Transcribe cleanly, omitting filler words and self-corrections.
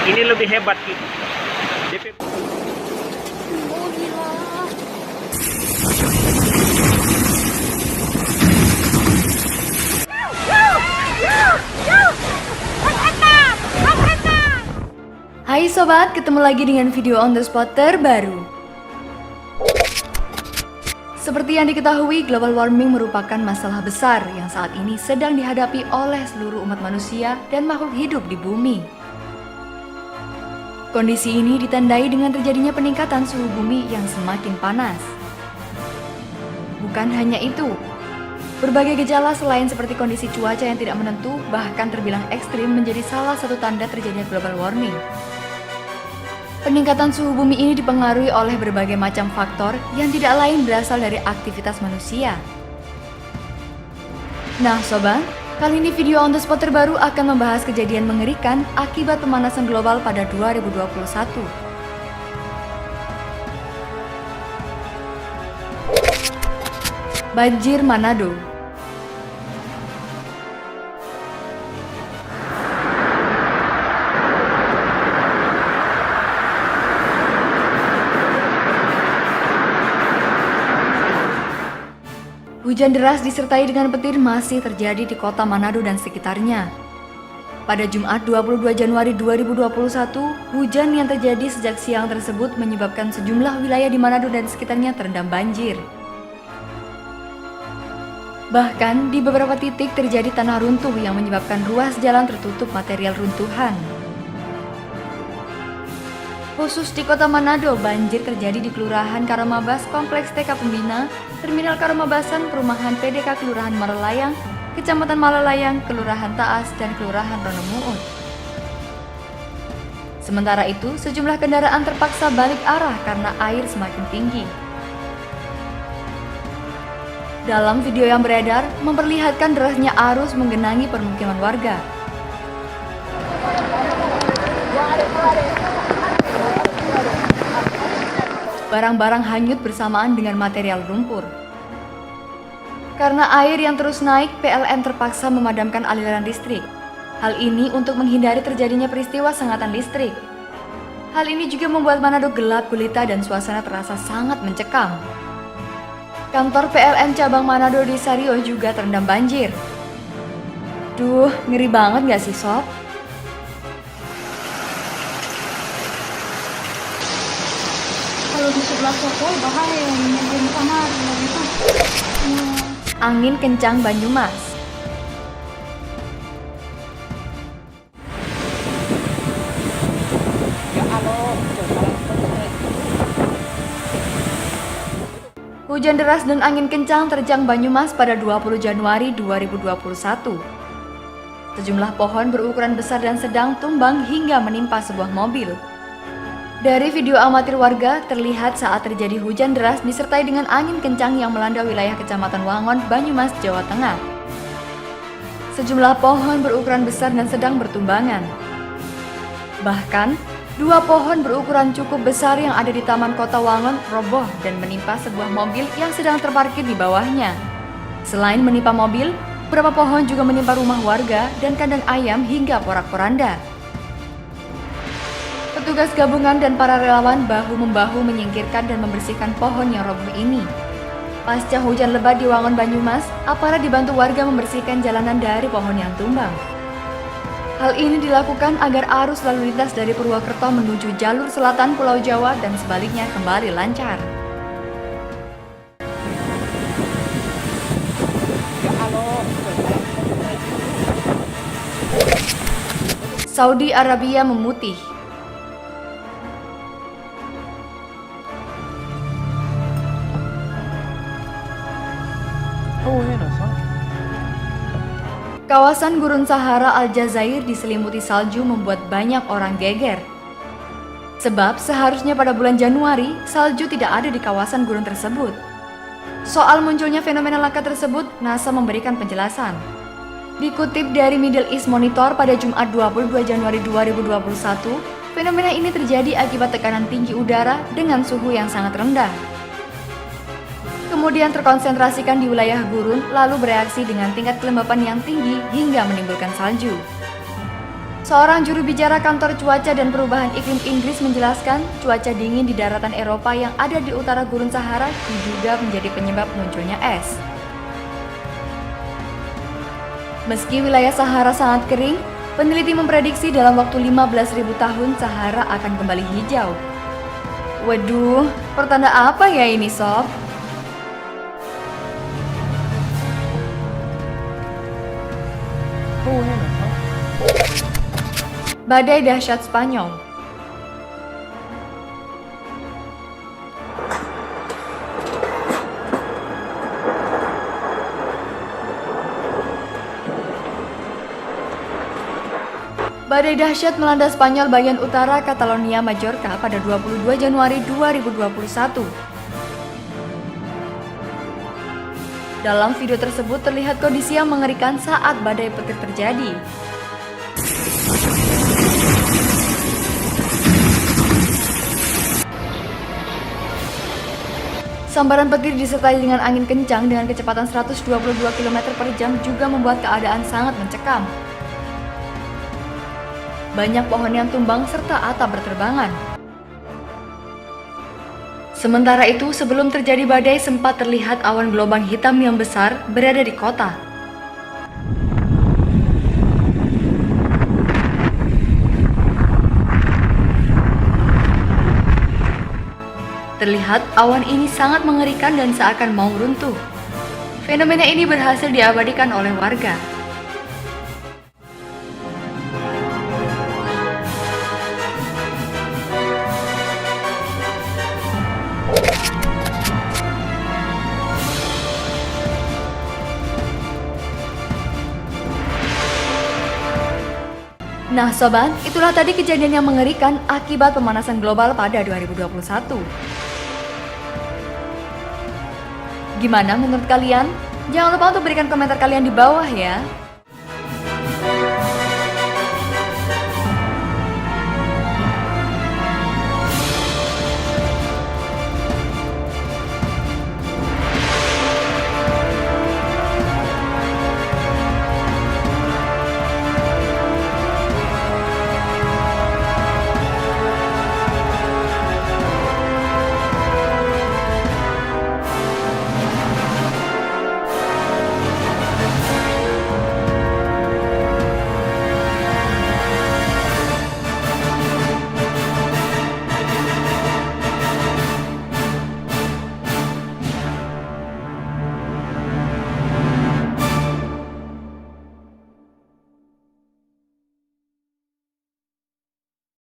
Ini lebih hebat gitu. DP. Hai sobat, ketemu lagi dengan video on the spot terbaru. Seperti yang diketahui, global warming merupakan masalah besar yang saat ini sedang dihadapi oleh seluruh umat manusia dan makhluk hidup di bumi. Kondisi ini ditandai dengan terjadinya peningkatan suhu bumi yang semakin panas. Bukan hanya itu, berbagai gejala selain seperti kondisi cuaca yang tidak menentu bahkan terbilang ekstrim menjadi salah satu tanda terjadinya global warming. Peningkatan suhu bumi ini dipengaruhi oleh berbagai macam faktor yang tidak lain berasal dari aktivitas manusia. Nah sobat, kali ini video on the spot terbaru akan membahas kejadian mengerikan akibat pemanasan global pada 2021. Banjir Manado. Hujan deras disertai dengan petir masih terjadi di kota Manado dan sekitarnya. Pada Jumat 22 Januari 2021, hujan yang terjadi sejak siang tersebut menyebabkan sejumlah wilayah di Manado dan sekitarnya terendam banjir. Bahkan di beberapa titik terjadi tanah runtuh yang menyebabkan ruas jalan tertutup material runtuhan. Khusus di kota Manado, banjir terjadi di Kelurahan Karamabas, Kompleks TK Pembina, Terminal Karamabasan, Perumahan PDK Kelurahan Maralayang, Kecamatan Malalayang, Kelurahan Taas, dan Kelurahan Ronomuut. Sementara itu, sejumlah kendaraan terpaksa balik arah karena air semakin tinggi. Dalam video yang beredar, memperlihatkan derasnya arus menggenangi permukiman warga. Barang-barang hanyut bersamaan dengan material lumpur. Karena air yang terus naik, PLN terpaksa memadamkan aliran listrik. Hal ini untuk menghindari terjadinya peristiwa sengatan listrik. Hal ini juga membuat Manado gelap gulita dan suasana terasa sangat mencekam. Kantor PLN cabang Manado di Sario juga terendam banjir. Duh, ngeri banget gak sih sob? Kalau di sebelah toko bahaya yang kamar gitu. Angin kencang Banyumas. Hujan deras dan angin kencang terjang Banyumas pada 20 Januari 2021. Sejumlah pohon berukuran besar dan sedang tumbang hingga menimpa sebuah mobil. Dari video amatir warga, terlihat saat terjadi hujan deras disertai dengan angin kencang yang melanda wilayah Kecamatan Wangon, Banyumas, Jawa Tengah. Sejumlah pohon berukuran besar dan sedang bertumbangan. Bahkan, dua pohon berukuran cukup besar yang ada di Taman Kota Wangon roboh dan menimpa sebuah mobil yang sedang terparkir di bawahnya. Selain menimpa mobil, beberapa pohon juga menimpa rumah warga dan kandang ayam hingga porak-poranda. Petugas gabungan dan para relawan bahu-membahu menyingkirkan dan membersihkan pohon yang roboh ini. Pasca hujan lebat di Wangon, Banyumas, aparat dibantu warga membersihkan jalanan dari pohon yang tumbang. Hal ini dilakukan agar arus lalu lintas dari Purwokerto menuju jalur selatan Pulau Jawa dan sebaliknya kembali lancar. Saudi Arabia memutih. Kawasan Gurun Sahara Aljazair diselimuti salju membuat banyak orang geger. Sebab seharusnya pada bulan Januari, salju tidak ada di kawasan gurun tersebut. Soal munculnya fenomena langka tersebut, NASA memberikan penjelasan. Dikutip dari Middle East Monitor pada Jumat 22 Januari 2021, fenomena ini terjadi akibat tekanan tinggi udara dengan suhu yang sangat rendah. Kemudian terkonsentrasikan di wilayah gurun, lalu bereaksi dengan tingkat kelembapan yang tinggi hingga menimbulkan salju. Seorang juru bicara kantor cuaca dan perubahan iklim Inggris menjelaskan cuaca dingin di daratan Eropa yang ada di utara Gurun Sahara diduga menjadi penyebab munculnya es. Meski wilayah Sahara sangat kering, peneliti memprediksi dalam waktu 15.000 tahun Sahara akan kembali hijau. Waduh, pertanda apa ya ini, Sob? Badai dahsyat Spanyol. Badai dahsyat melanda Spanyol bagian utara Catalonia Majorca pada 22 Januari 2021. Dalam video tersebut terlihat kondisi yang mengerikan saat badai petir terjadi. Sambaran petir disertai dengan angin kencang dengan kecepatan 122 km per jam juga membuat keadaan sangat mencekam. Banyak pohon yang tumbang serta atap berterbangan. Sementara itu, sebelum terjadi badai sempat terlihat awan gelombang hitam yang besar berada di kota. Terlihat awan ini sangat mengerikan dan seakan mau runtuh. Fenomena ini berhasil diabadikan oleh warga. Nah sobat, itulah tadi kejadian yang mengerikan akibat pemanasan global pada 2021. Gimana menurut kalian? Jangan lupa untuk berikan komentar kalian di bawah ya.